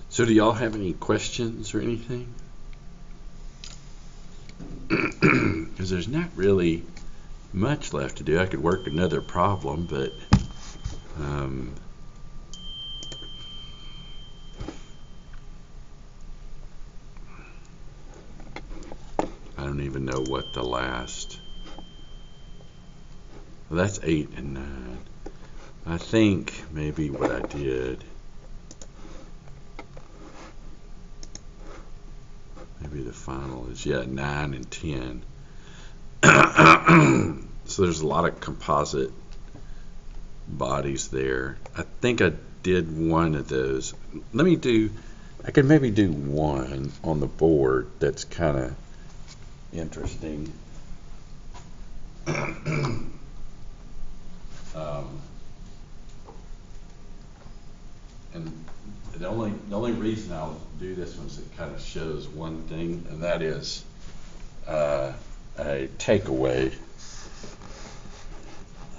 So do y'all have any questions or anything? Because there's not really much left to do. I could work another problem, but I don't even know what the last. Well, that's 8 and 9. I think maybe what I did. Maybe the final is 9 and 10. So there's a lot of composite bodies there. I think I did one of those. I could maybe do one on the board that's kind of interesting. And the only reason I'll do this one is it kind of shows one thing, and that is a takeaway.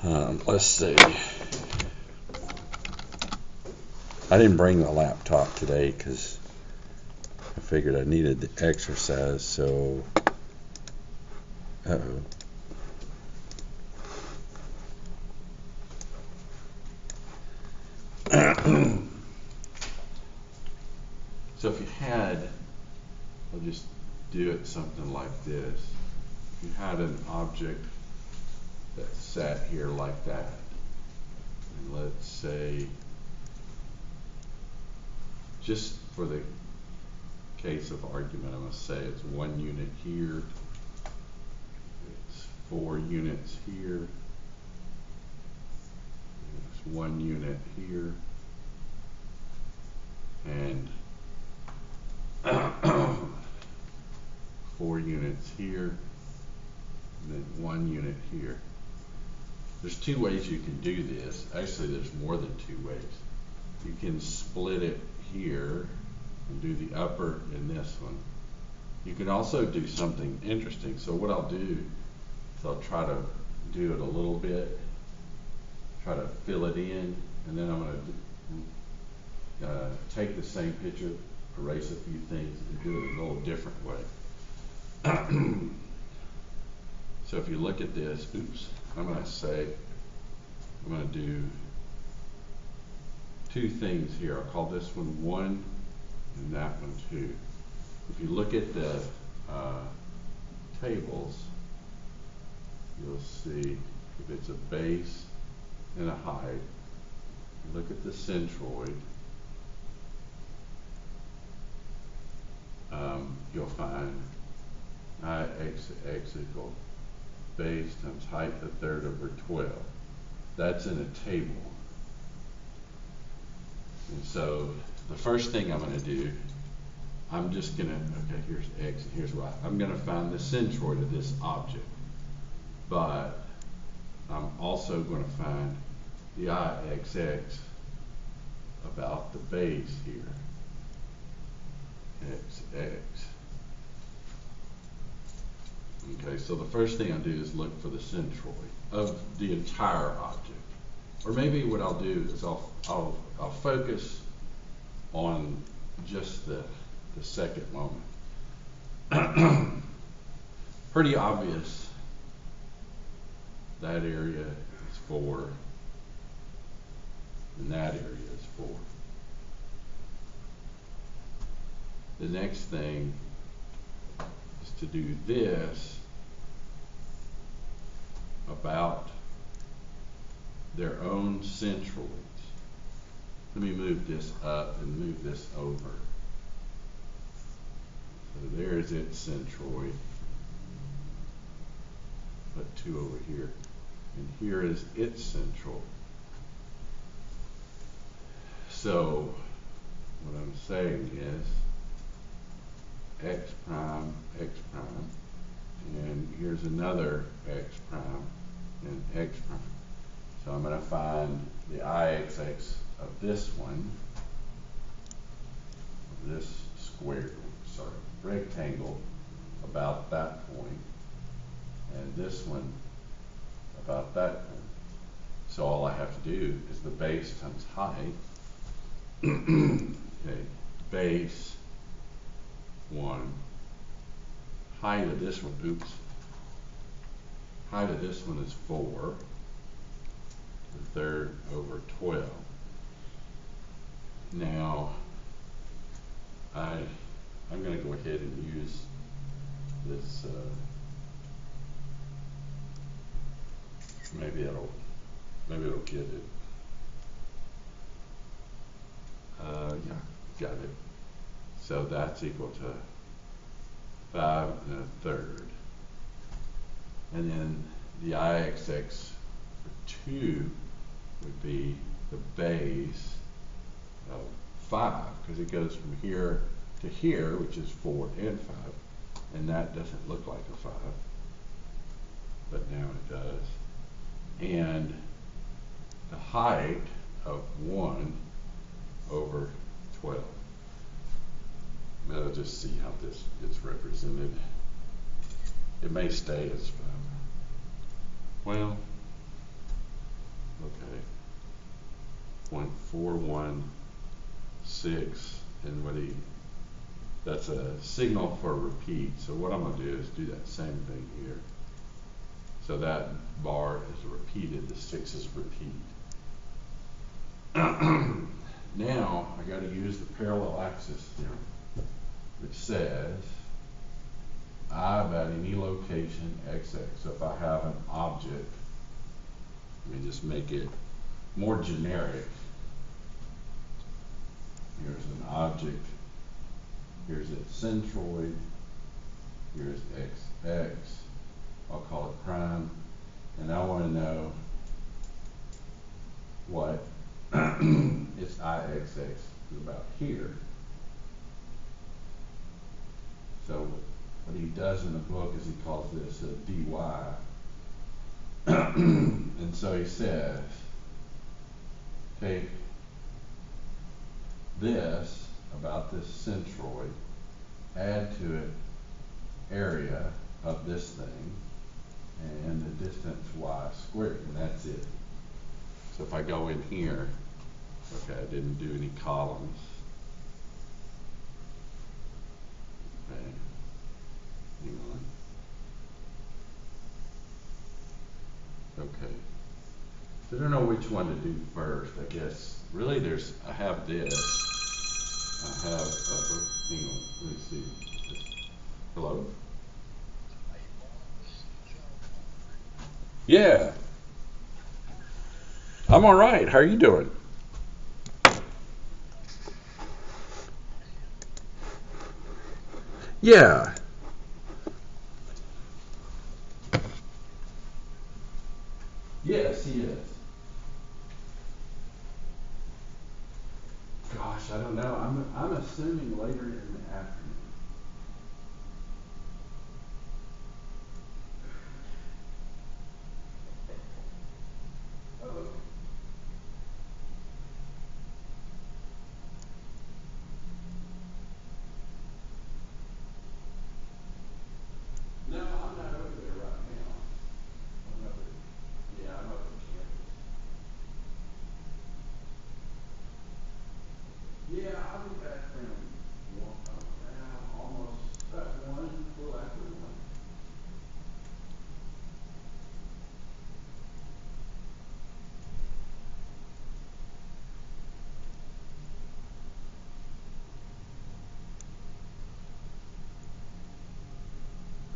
Let's see. I didn't bring the laptop today because I figured I needed the exercise, so So if you had, I'll just do it something like this. If you had an object that sat here like that, and let's say, just for the case of argument, I'm going to say it's 1 unit here, it's 4 units here, it's 1 unit here, and 4 units here, and then 1 unit here. There's 2 ways you can do this. Actually, there's more than 2 ways. You can split it here and do the upper in this one. You can also do something interesting. So what I'll do is I'll try to do it a little bit, try to fill it in, and then I'm going to take the same picture, erase a few things, and do it a little different way. So if you look at this, I'm going to do 2 things here. I'll call this one 1 and that one 2. If you look at the tables, you'll see if it's a base and a height. Look at the centroid. You'll find Ix equal base times height a third over 12. That's in a table. And so the first thing I'm going to do, I'm just going to, okay, here's X and here's Y. I'm going to find the centroid of this object. But I'm also going to find the Ixx about the base here. XX. Okay, so the first thing I do is look for the centroid of the entire object. Or maybe what I'll do is I'll focus on just the second moment. Pretty obvious that area is 4 and that area is 4. The next thing is to do this about their own centroids. Let me move this up and move this over. So there's its centroid. Put 2 over here. And here is its centroid. So what I'm saying is x prime, and here's another x prime and x prime. So I'm going to find the IXX of this one, this rectangle about that point, and this one about that point. So all I have to do is the base times height. Okay, base 1, height of this one, height of this one is 4, the third over 12. Now, I'm going to go ahead and use this, maybe it'll get it. Yeah, got it. So that's equal to 5 1/3. And then the IXX for 2 would be the base of 5, because it goes from here to here, which is 4 and 5. And that doesn't look like a 5, but now it does. And the height of 1 over 12. Now just see how this gets represented. It may stay as 5. Well, okay. 0.416, and that's a signal for a repeat. So what I'm going to do is do that same thing here. So that bar is repeated, the 6 is repeat. Now I got to use the parallel axis theorem, which says I about any location XX. So if I have an object, let me just make it more generic. Here's an object, here's its centroid, here's XX, I'll call it prime, and I want to know what its IXX is about here. So what he does in the book is he calls this a dy. And so he says, take this about this centroid, add to it area of this thing, and the distance y squared, and that's it. So if I go in here, okay, I didn't do any columns. Okay, hang on. Okay. So I don't know which one to do first. I guess really I have this. I have, hang on, let me see. Hello? Yeah. I'm all right. How are you doing? Yeah. Yes, he is. Gosh, I don't know. I'm assuming later in the afternoon. Oh. Yeah, I'll be back around almost about 1, a little after 1.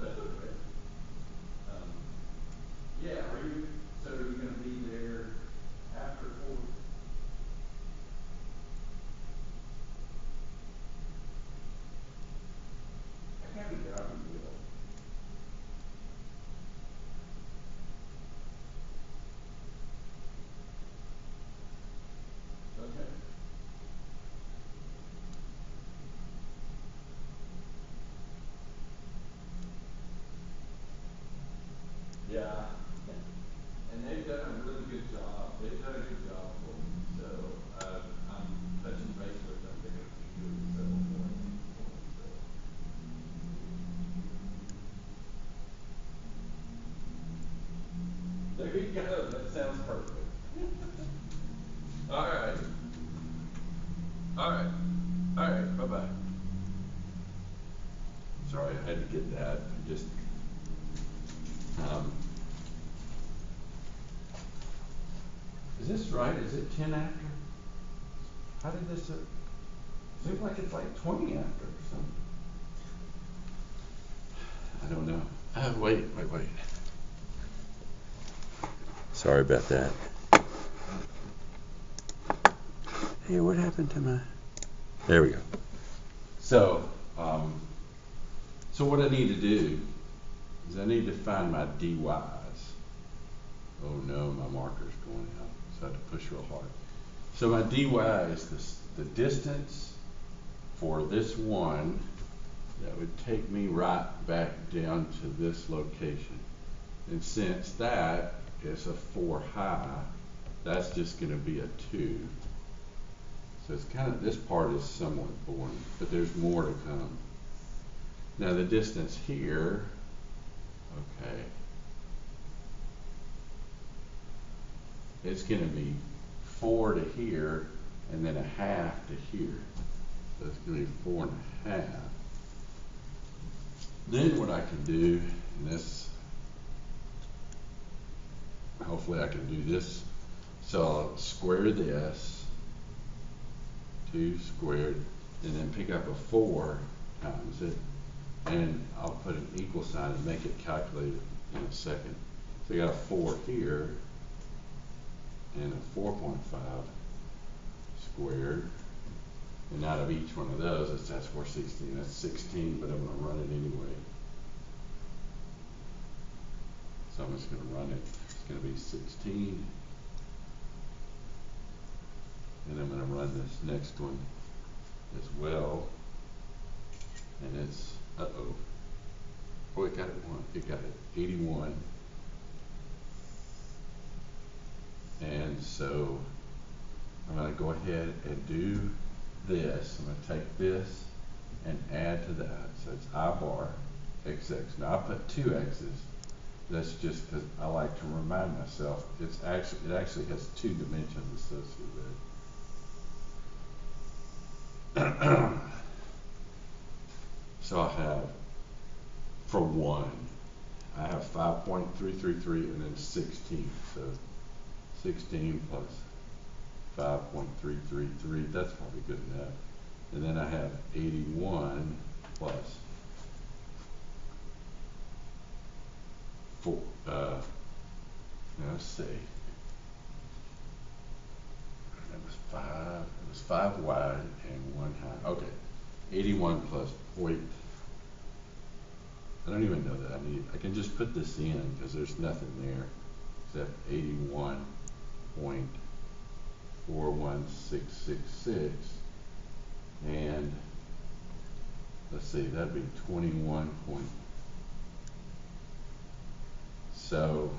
That's okay. Yeah, so are you gonna be there after 4? I can't be driving Will. Okay. Yeah. And they've done a really good job. They've done a good job for me. So I'm touching base with them. They're going to keep doing several more things for me. So there you go. That sounds perfect. All right. All right. All right. Bye bye. Sorry, I had to get that. I just um, is this right? Is it 10 after? How did this? Seems like it's like 20 after or something. I don't know. Wait. Sorry about that. Hey, what happened to my? There we go. So, so what I need to do is I need to find my DYs. Oh no, my marker's going out, so I have to push real hard. So my DY is the distance for this one that would take me right back down to this location. And since that is a 4 high, that's just going to be a 2. So it's kind of, this part is somewhat boring, but there's more to come. Now the distance here, okay, it's going to be 4 to here and then a half to here. So it's going to be 4.5. Then what I can do, and this, hopefully I can do this, so I'll square this, 2 squared, and then pick up a 4 times it, and I'll put an equal sign and make it calculated in a second. So you got a 4 here, and a 4.5 squared, and out of each one of those, that's 416. That's 16, but I'm going to run it anyway. So I'm just going to run it. It's going to be 16. And I'm going to run this next one as well. And it's, oh, it got it one. It got it 81. And so I'm going to go ahead and do this. I'm going to take this and add to that. So it's I bar XX. Now I put 2 X's. That's just because I like to remind myself it actually has 2 dimensions associated with it. So I have, for 1, I have 5.333 and then 16. So 16 plus 5.333, that's probably good enough. And then I have 81 plus 4, now let's see. It was 5 wide and 1 high. Okay, 81 plus point. I don't even know that I can just put this in because there's nothing there except 81.41666, and let's see, that'd be 21 point. So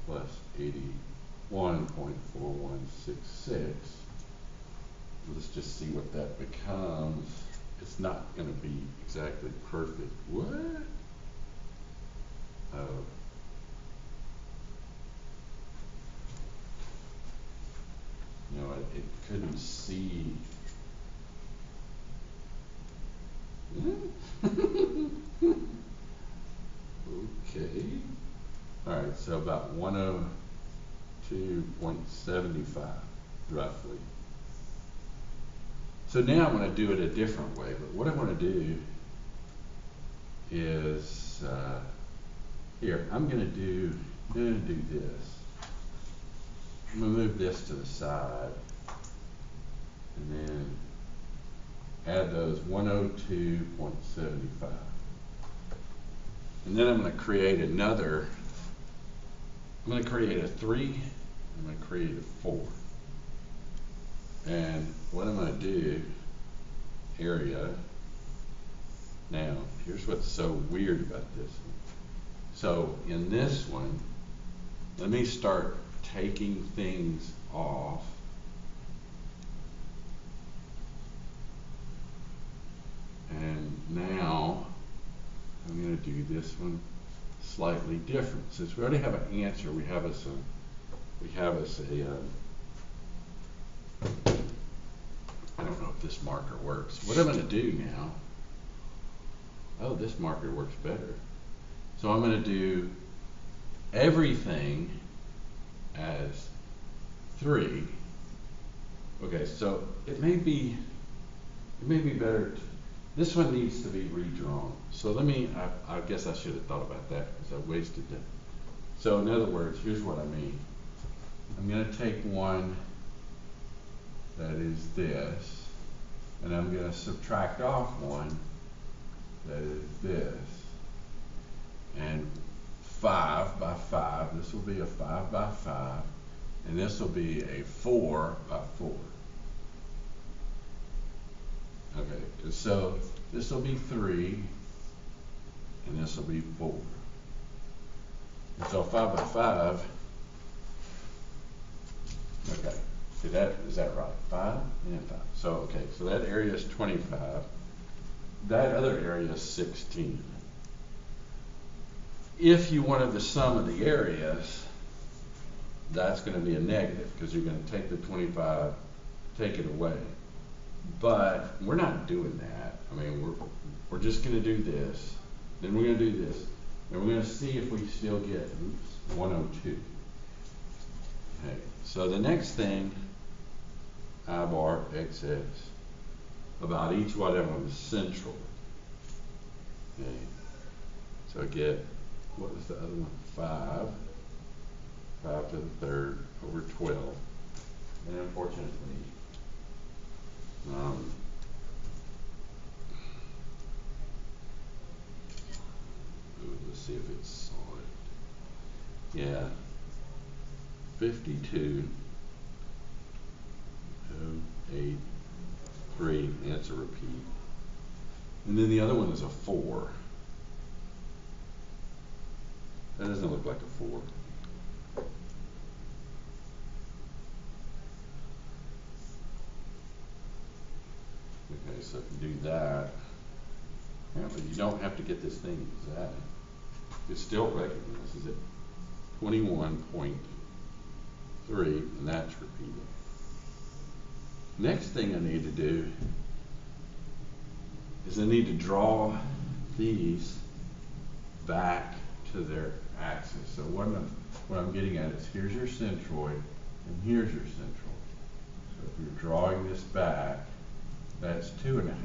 plus 81.4166. Let's just see what that becomes. It's not going to be exactly perfect. What? Oh. You know what? it couldn't see. Okay. Alright, so about 102.75 roughly. So now I'm going to do it a different way, but what I want to do is here, I'm going to do this. I'm going to move this to the side and then add those 102.75. And then I'm going to create another, I'm going to create a 3, I'm going to create a 4. And what I'm going to do, area, now here's what's so weird about this one. So in this one, let me start taking things off. And now I'm going to do this one slightly different. Since we already have an answer, we have us a I don't know if this marker works. What I'm going to do now, oh, this marker works better. So I'm going to do everything as 3. Okay, so it may be better. This one needs to be redrawn. So let me, I guess I should have thought about that because I wasted it. So in other words, here's what I mean. I'm going to take one that is this, and I'm going to subtract off one that is this. And 5 by 5, this will be a 5 by 5, and this will be a 4 by 4. Okay, so this will be 3, and this will be 4. And so 5 by 5, okay, is that right? 5 and 5. So, okay, so that area is 25. That other area is 16. If you wanted the sum of the areas, that's going to be a negative because you're going to take the 25, take it away. But we're not doing that. I mean, we're just going to do this. Then we're going to do this. And we're going to see if we still get 102. Okay. So the next thing, I bar XX, about each one of them is central. Okay. So I get, what was the other one? 5. 5 to the third over 12. And unfortunately, let's see if it saw it. Yeah, 52.083, and that's a repeat. And then the other one is a 4. That doesn't look like a 4. Okay, so if you do that, but you don't have to get this thing exact. It still recognizes it. 21.3, and that's repeated. Next thing I need to do is I need to draw these back to their axis. So what I'm getting at is here's your centroid and here's your central. So if you're drawing this back, that's 2.5, and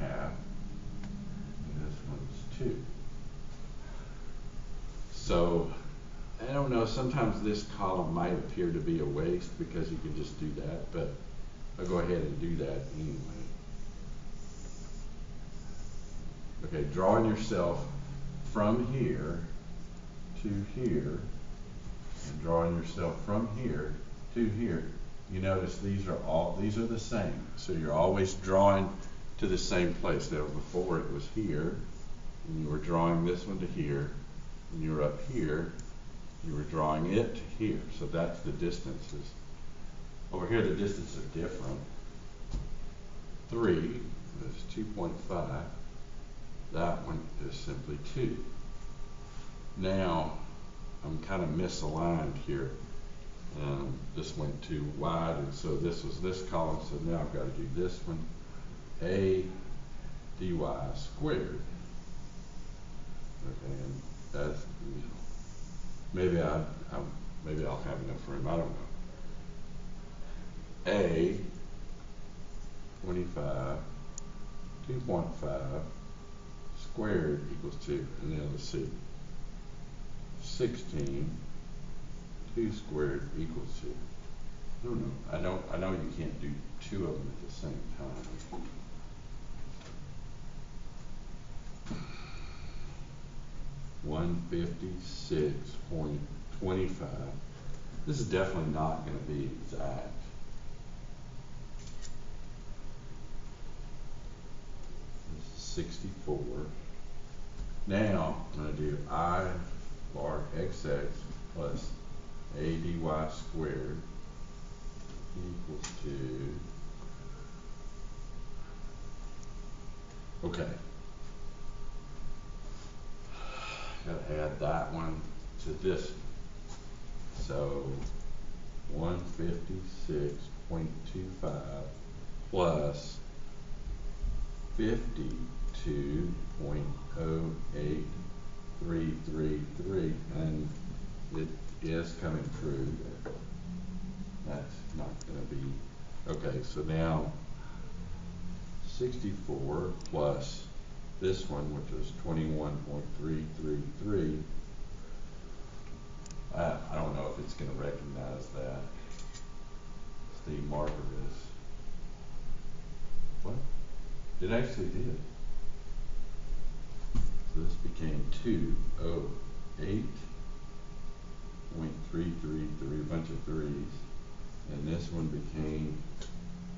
this one's 2. So I don't know, sometimes this column might appear to be a waste because you can just do that, but I'll go ahead and do that anyway. Okay, drawing yourself from here to here, and drawing yourself from here to here. You notice these are the same. So you're always drawing to the same place. Now before it was here, and you were drawing this one to here, and you were up here, you were drawing it to here. So that's the distances. Over here the distances are different. 3 is 2.5. That one is simply 2. Now I'm kind of misaligned here. The this went too wide, and so this was this column, so now I've got to do this one, a dy squared. Okay, and that's, you know, maybe maybe I'll have enough room, I don't know. A 25 2.5 squared equals 2, and then let's see, 16 2 squared equals 2. I don't know. I know you can't do two of them at the same time. 156.25. This is definitely not going to be exact. This is 64. Now I'm going to do I bar xx plus a dy squared equals to, okay, gotta add that one to this one. So 156.25 plus 52.08333, and it is coming true. That's not going to be, okay, so now 64 plus this one, which is 21.333. I don't know if it's going to recognize that. The marker is, what? It actually did. So this became 208.333, a bunch of threes. And this one became,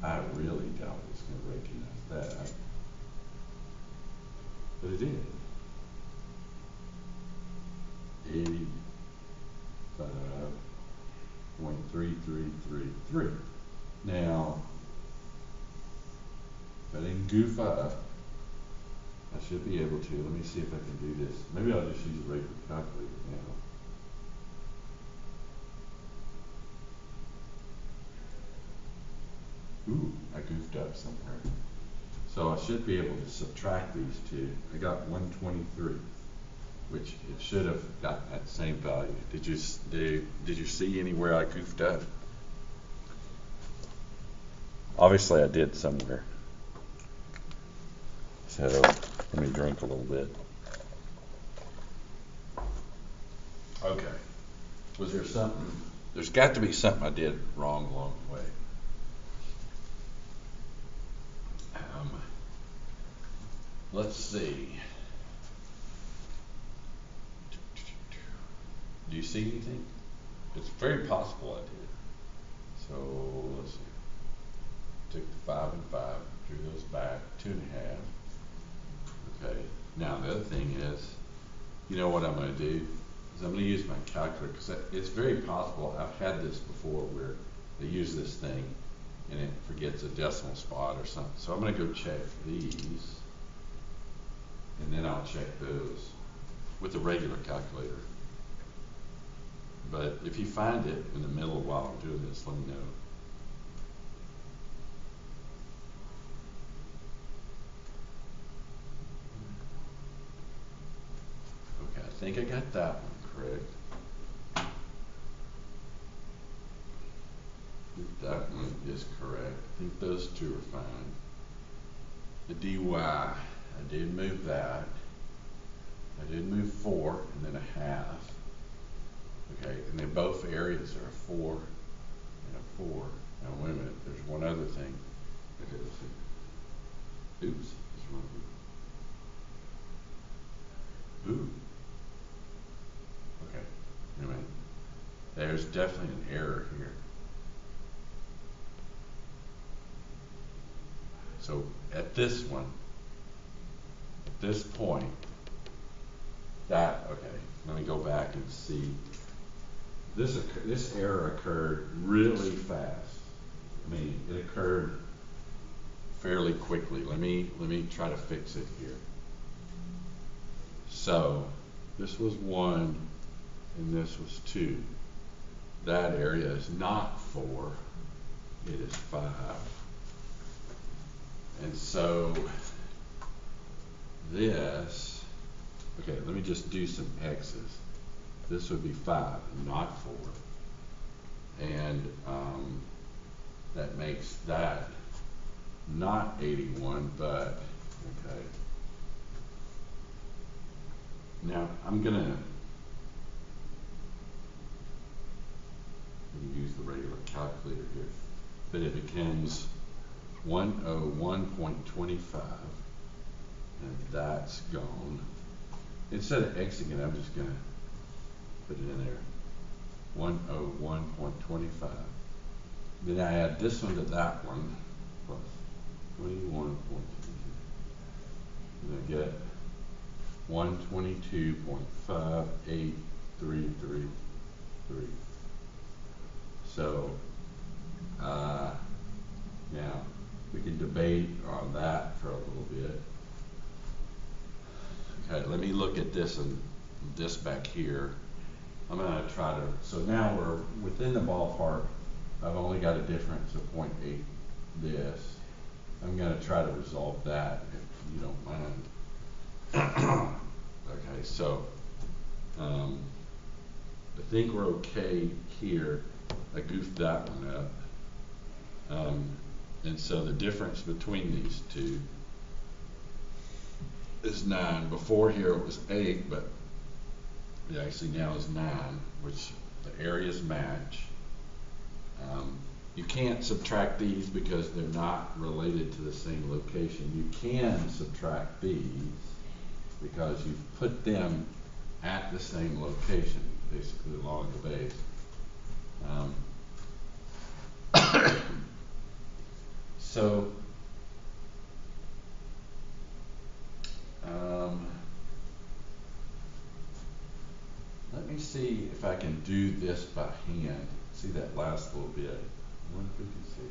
I really doubt it's going to recognize that. But it did. 85.3333. Now, if I didn't goof up, I should be able to. Let me see if I can do this. Maybe I'll just use a regular calculator now. Ooh, I goofed up somewhere. So I should be able to subtract these two. I got 123, which it should have gotten that same value. Did you see anywhere I goofed up? Obviously I did somewhere. So let me drink a little bit. Okay. Was there something? There's got to be something I did wrong along the way. Let's see. Do you see anything? It's very possible I did. So let's see. Took the 5 and 5, drew those back, 2.5. Okay. Now the other thing is, you know what I'm going to do? Is I'm going to use my calculator, because it's very possible. I've had this before where they use this thing and it forgets a decimal spot or something. So I'm going to go check these, and then I'll check those with a regular calculator. But if you find it in the middle while I'm doing this, let me know. Okay, I think I got that one correct. That one is correct. I think those two are fine. The dy, I did move that. I did move 4 and then a half. Okay, and then both areas are a 4 and a 4. Now wait a minute, there's one other thing. Okay, let's see. Oops, it's wrong. Ooh. Okay, wait a minute. There's definitely an error here. So at this one, at this point, okay, let me go back and see. This error occurred really fast. I mean, it occurred fairly quickly. Let me try to fix it here. So this was 1 and this was 2. that area is not 4, it is 5. And so this, okay, let me just do some X's. This would be 5, not 4. And that makes that not 81, but, okay. Now, I'm gonna use the regular calculator here, but it becomes 101.25, and that's gone. Instead of Xing it, I'm just gonna put it in there, 101.25. Then I add this one to that one, plus 21.22. And I get 122.58333. So, now we can debate on that for a little bit. Okay, let me look at this and this back here. I'm gonna try to, so now we're within the ballpark. I've only got a difference of 0.8 this. I'm gonna try to resolve that if you don't mind. Okay, so I think we're okay here. I goofed that one up. And so the difference between these two is 9. Before here it was 8, but it actually now is 9, which the areas match. You can't subtract these because they're not related to the same location. You can subtract these because you've put them at the same location, basically along the base. So let me see if I can do this by hand. See that last little bit, 156.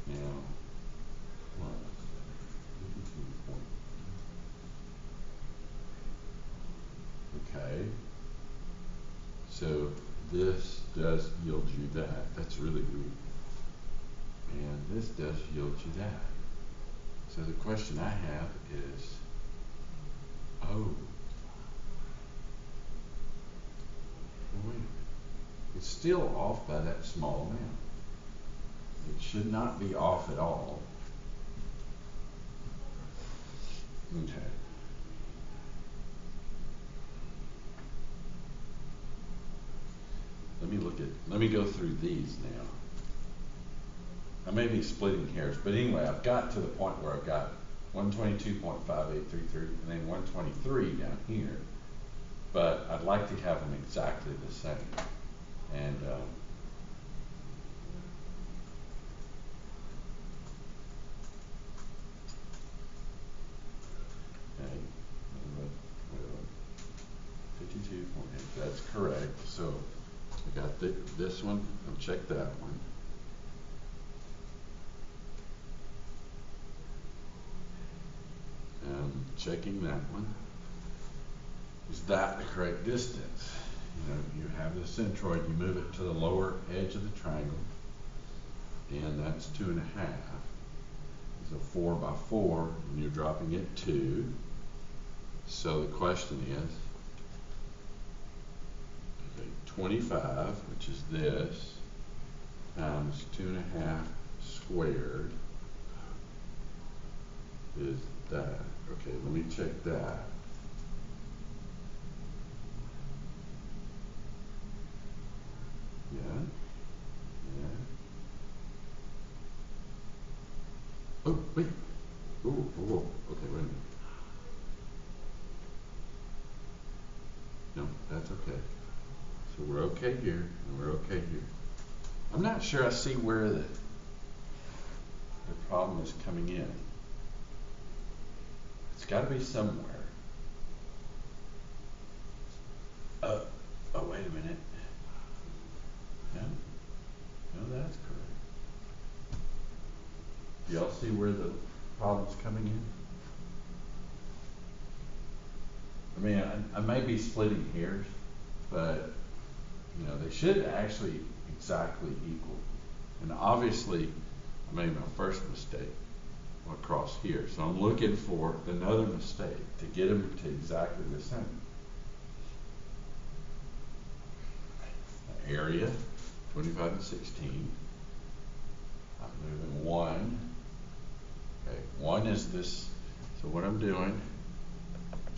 Now, plus 52. Okay. So this does yield you that. That's really good. And this does yield you that. So the question I have is, oh, wait a minute. It's still off by that small amount. It should not be off at all. Okay. Let me go through these now. I may be splitting hairs, but anyway, I've got to the point where I've got 122.5833 and then 123 down here. But I'd like to have them exactly the same. And okay, 52.8, that's correct. So I got this one, I'll check that one. Checking that one. Is that the correct distance? You know, you have the centroid, you move it to the lower edge of the triangle, and that's 2.5. It's a 4 by 4, and you're dropping it 2. So the question is, okay, 25, which is this, times 2.5 squared is that. Okay, let me check that. Yeah. Yeah. Oh, wait. Oh, okay, wait a minute. No, that's okay. So we're okay here, and we're okay here. I'm not sure I see where the problem is coming in. It's got to be somewhere. Oh, wait a minute. No, that's correct. Do y'all see where the problem's coming in? I mean, I may be splitting hairs, but you know, they should actually exactly equal. And obviously, I made my first mistake across here. So I'm looking for another mistake to get them to exactly the same. Area, 25 and 16. I'm moving 1. Okay, 1 is this. So what I'm doing,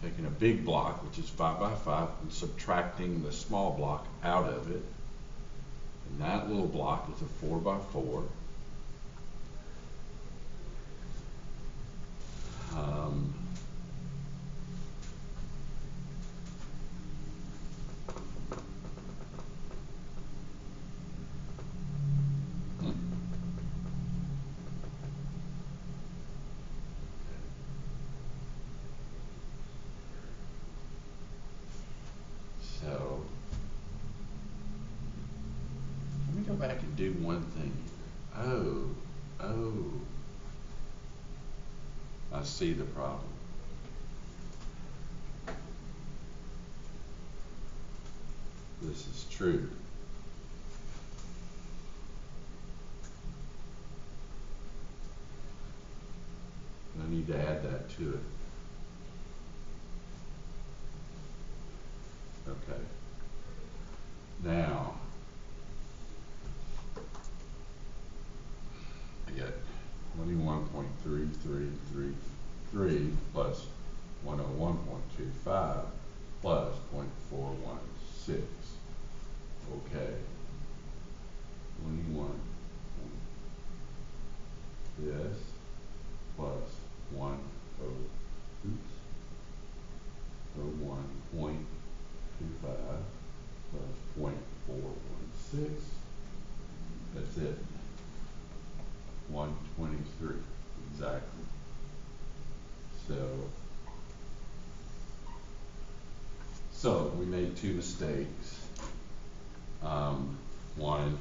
taking a big block, which is 5 by 5, and subtracting the small block out of it. And that little block is a 4 by 4. So let me go back and do one thing. Oh, I see the problem. This is true. I need to add that to it. Okay. Now, I get 21.3333 plus 101.25 plus 0.416. Okay. 21. This plus 101.25 plus 0.416. That's it. 123 exactly. So we made 2 mistakes. One,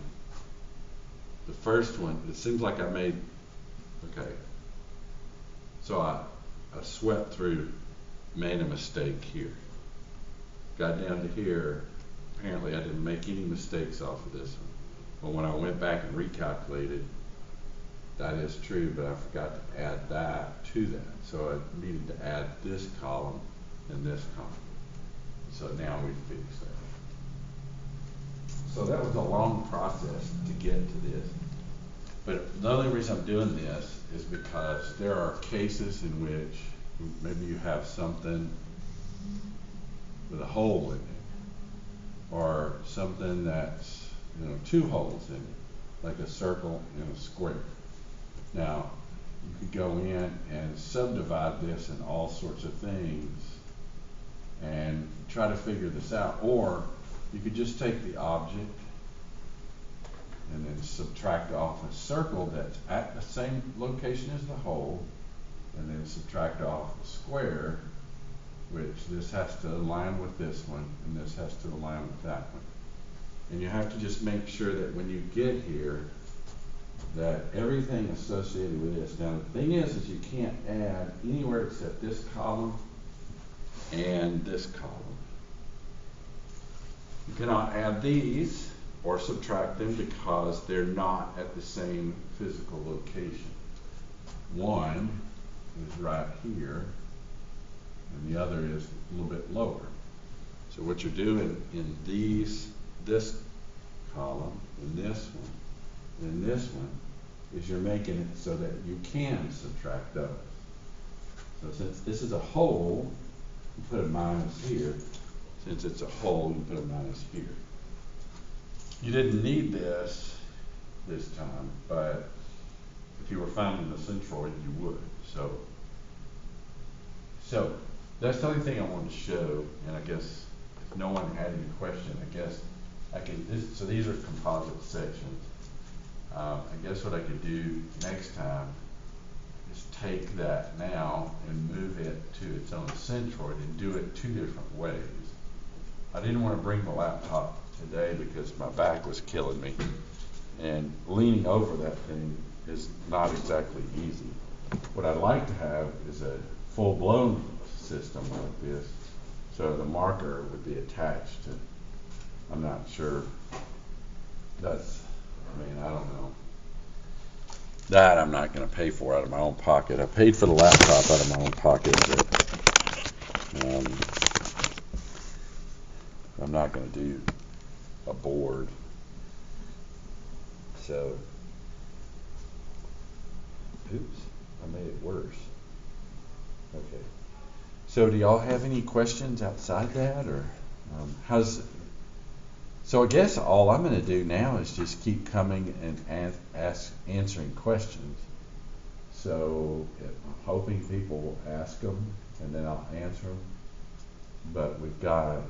the first one, it seems like I made, okay. So I swept through, made a mistake here. Got down to here, apparently I didn't make any mistakes off of this one. But when I went back and recalculated, that is true, but I forgot to add that to that. So I needed to add this column and this column. So now we fixed that. So that was a long process to get to this. But the only reason I'm doing this is because there are cases in which maybe you have something with a hole in it, or something that's, you know, 2 holes in it, like a circle and a square. Now, you could go in and subdivide this in all sorts of things and try to figure this out. Or you could just take the object and then subtract off a circle that's at the same location as the hole, and then subtract off a square, which this has to align with this one, and this has to align with that one. And you have to just make sure that when you get here, that everything associated with this. Now the thing is you can't add anywhere except this column and this column. You cannot add these or subtract them because they're not at the same physical location. One is right here, and the other is a little bit lower. So what you're doing in this column, and this one, and this one, is you're making it so that you can subtract those. So since this is a hole, you put a minus here. Since it's a hole, you put a minus here. You didn't need this time, but if you were finding the centroid, you would. So that's the only thing I wanted to show, and I guess if no one had any question, I guess I can, so these are composite sections. I guess what I could do next time is take that now and move it to its own centroid and do it 2 different ways. I didn't want to bring the laptop today because my back was killing me, and leaning over that thing is not exactly easy. What I'd like to have is a full-blown system like this, so the marker would be attached to I'm not sure. I mean, I don't know. That I'm not going to pay for out of my own pocket. I paid for the laptop out of my own pocket, but I'm not going to do a board. So, oops, I made it worse. Okay. So, do y'all have any questions outside that, or So I guess all I'm going to do now is just keep coming and answering questions. So I'm hoping people will ask them, and then I'll answer them. But we've got,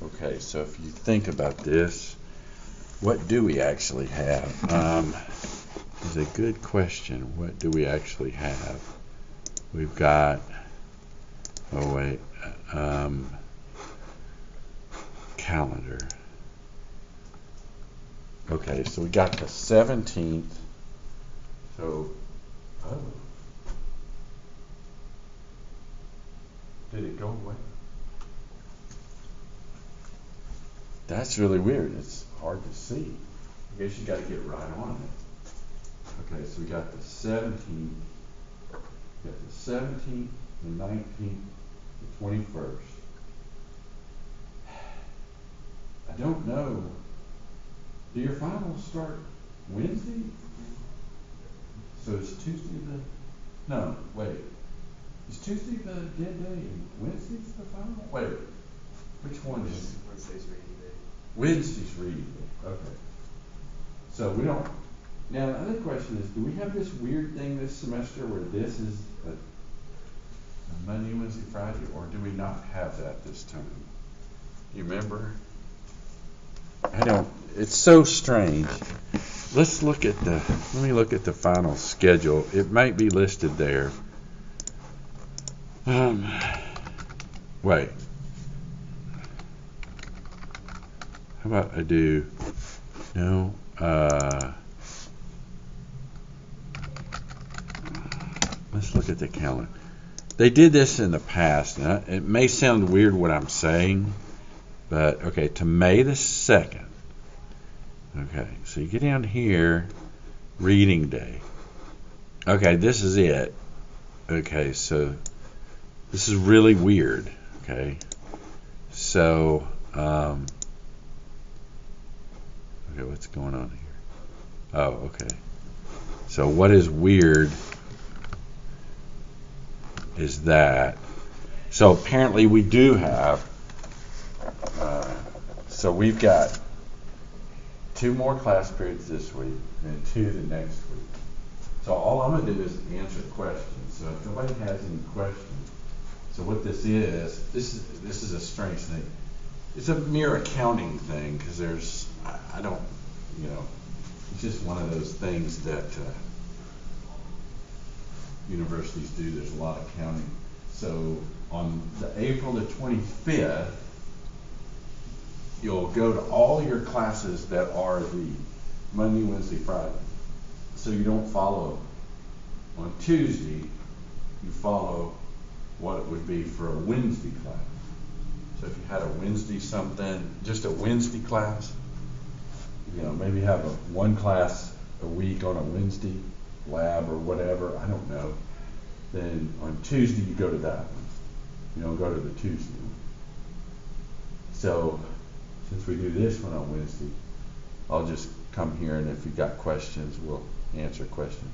okay, so if you think about this, what do we actually have? Is a good question. What do we actually have? We've got, oh wait, calendar. Okay, so we got the 17th. So, oh. Did it go away? That's really weird. It's hard to see. I guess you got to get right on it. Okay, so we got the 17th. We got the 17th, the 19th, the 21st. I don't know. Do your finals start Wednesday? So is Tuesday the... No, wait. Is Tuesday the dead day and Wednesday's the final? Wait, which one is... Wednesday's reading day. Wednesday's reading day, okay. So we don't... Now, the other question is, do we have this weird thing this semester where this is a Monday, Wednesday, Friday, or do we not have that this time? You remember? I don't... It's so strange. Let me look at the final schedule. It might be listed there. Wait. How about I do, no, let's look at the calendar. They did this in the past. Now, it may sound weird what I'm saying, but okay, to May the 2nd. Okay, so you get down here, reading day. Okay, this is it. Okay, so this is really weird. Okay, so okay, what's going on here? Oh, okay. So what is weird is that. So apparently we do have. So we've got 2 more class periods this week and 2 the next week. So all I'm going to do is answer questions. So if nobody has any questions, so what this is a strange thing. It's a mere accounting thing because I don't, it's just one of those things that universities do. There's a lot of counting. So on the April the 25th, you'll go to all your classes that are the Monday, Wednesday, Friday. So you don't follow on Tuesday, you follow what it would be for a Wednesday class. So if you had a Wednesday something, just a Wednesday class, maybe have one class a week on a Wednesday, lab or whatever, I don't know. Then on Tuesday you go to that one. You don't go to the Tuesday one. So since we do this one on Wednesday, I'll just come here, and if you've got questions, we'll answer questions.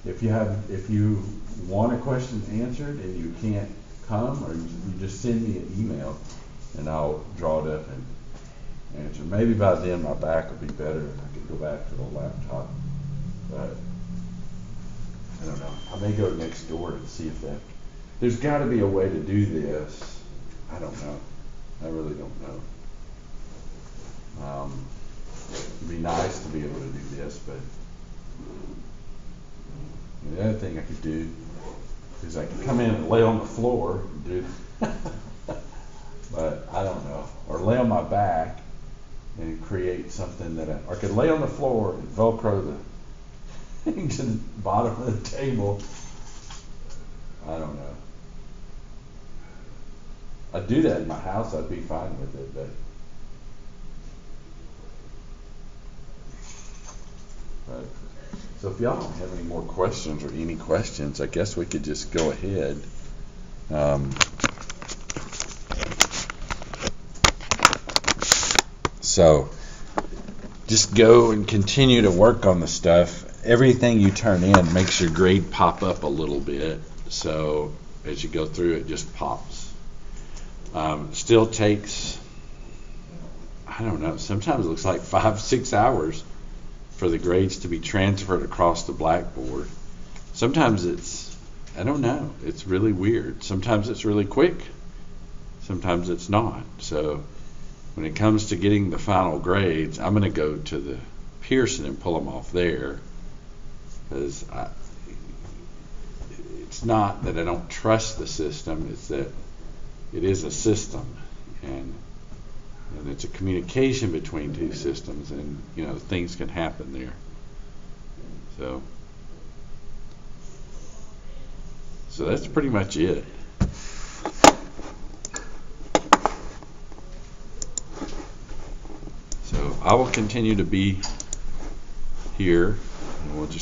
If you want a question answered and you can't come, or you just send me an email, and I'll draw it up and answer. Maybe by then my back will be better and I could go back to the laptop. But I don't know. I may go next door and see if there's got to be a way to do this. I don't know. I really don't know. It'd be nice to be able to do this, but the other thing I could do is I could come in and lay on the floor and do but I don't know. Or lay on my back and create something or I could lay on the floor and Velcro the thing to the bottom of the table. I don't know. I'd do that in my house, I'd be fine with it, but So if y'all don't have any more questions or any questions, I guess we could just go ahead. So just go and continue to work on the stuff. Everything you turn in makes your grade pop up a little bit. So as you go through, it just pops. Still takes, I don't know, sometimes it looks like 5-6 hours for the grades to be transferred across the blackboard. Sometimes it's, I don't know, it's really weird. Sometimes it's really quick. Sometimes it's not. So when it comes to getting the final grades, I'm going to go to the Pearson and pull them off there, because it's not that I don't trust the system, it's that it is a system, and it's a communication between two systems, and things can happen there. So that's pretty much it. So I will continue to be here, and we'll just